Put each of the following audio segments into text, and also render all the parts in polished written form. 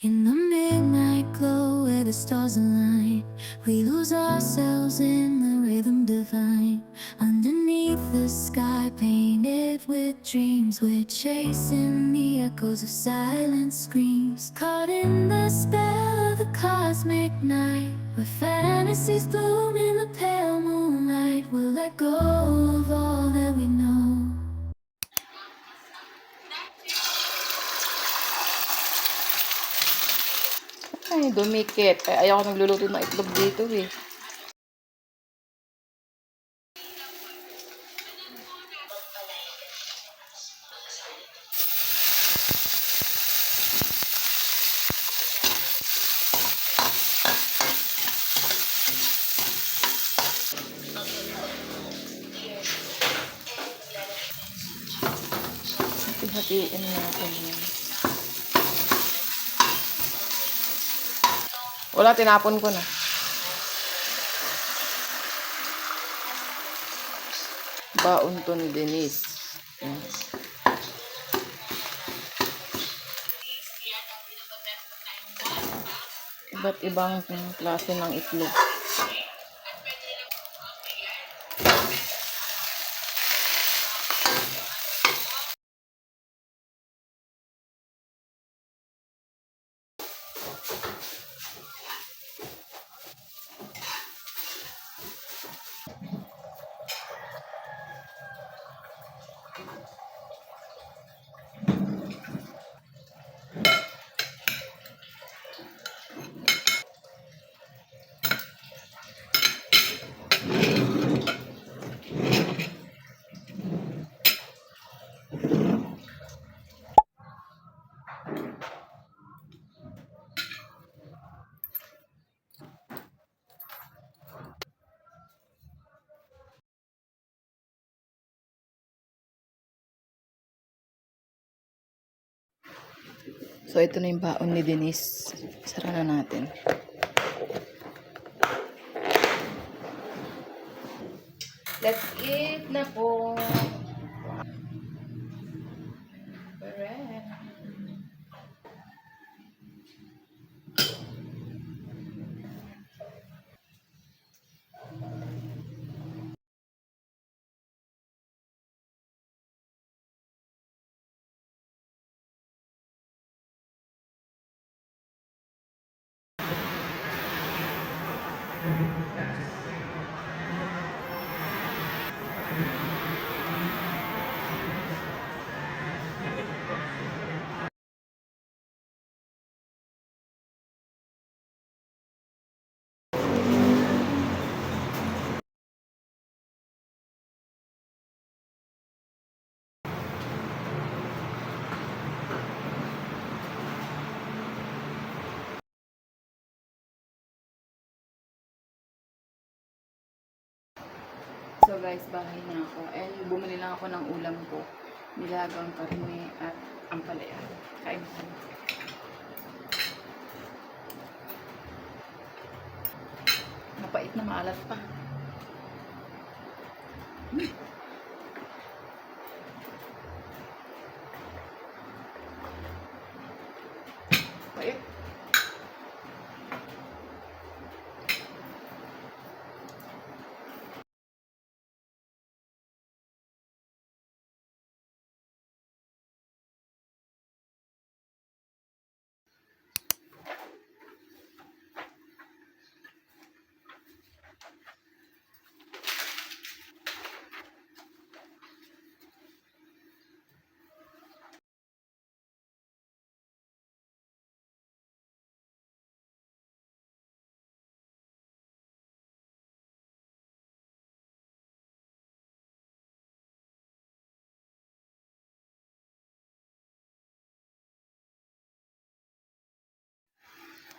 In the midnight glow where the stars align, we lose ourselves in the rhythm divine. Underneath the sky painted with dreams, we're chasing the echoes of silent screams. Caught in the spell of the cosmic night, where fantasies bloom in the pale moonlight. We'll let go of all that we know. Ay, dumikit. Ay, ayaw ko nagluluto ng itlog dito eh. Hati-hatiin natin yan. Wala, tinapon ko na. Baon to ni Denise. Yan. Iba't ibang klase ng itlog. So, ito na yung baon ni Denise. Sara na natin. Let's eat na po. Correct. So guys, bahay na ako. And bumili lang ako ng ulam ko. Nilagang karne at ampalaya. Kain ko. Mapait na maalat pa. Pait.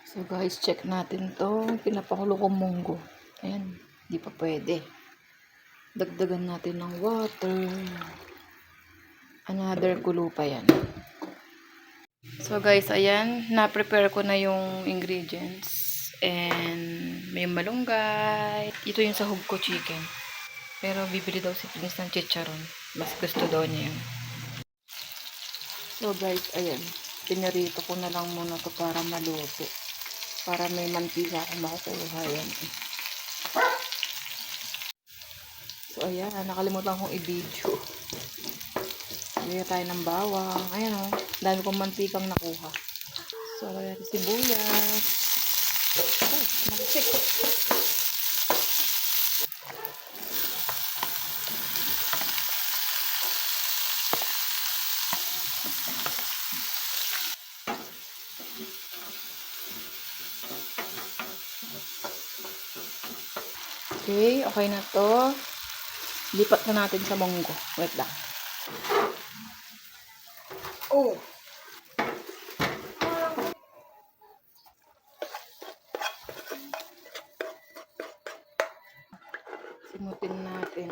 So guys, check natin to. Pinapakulo kong munggo. Ayan, di pa pwede. Dagdagan natin ng water. Another kulo pa yan. So guys, ayan. Na-prepare ko na yung ingredients. And may malunggay. Ito yung sahog ko chicken. Pero bibili daw si Prince ng chicharon. Mas gusto daw niya yun. So guys, ayan. pinarito ko na lang muna to para maluto. Para may mantika akong makukuha yan. So, ayan. Nakalimutan kong i-video. Bigyan tayo ng bawang. Ayan o. Dami kong mantikang nakuha. So, ayan. Sibuyas. Oh, magsik. Okay, okay na to. Lipat na natin sa munggo. Wait lang. Oh! Simutin natin.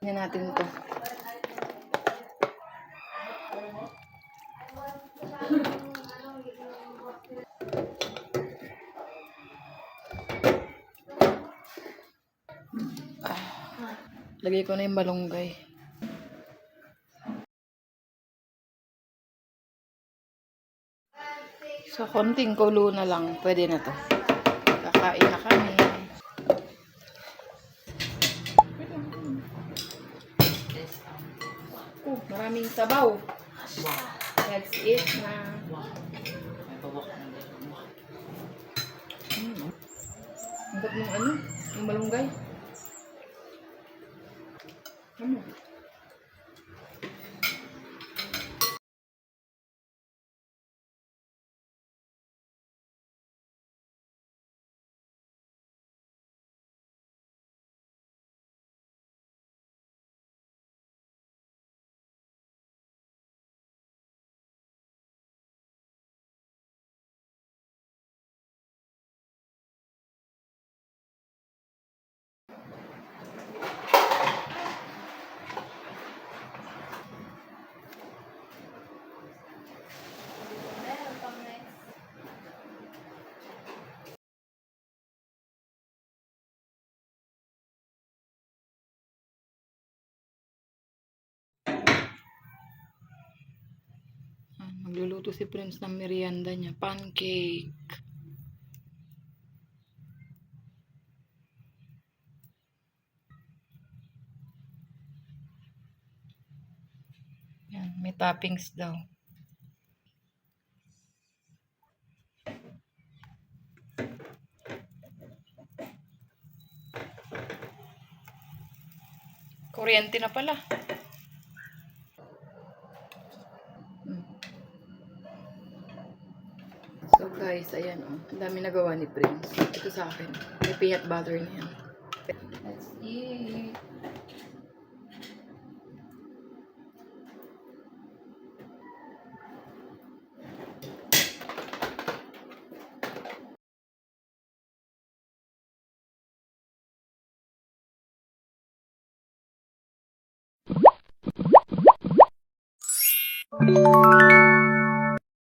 Tingnan natin to. Lagay ko na yung malunggay. So, konting kulo na lang. Pwede na to. Kakain na kami. Maraming sabaw. That's it na. Ang gab ng ano? Yung malunggay. Ano? Magluluto si Prince ng merienda niya. Pancake. Yan, may toppings daw. Kuryente na pala. So guys, ayan o. Ang dami nagawa ni Prince. Ito sa akin. May peanut butter na yan. Let's eat.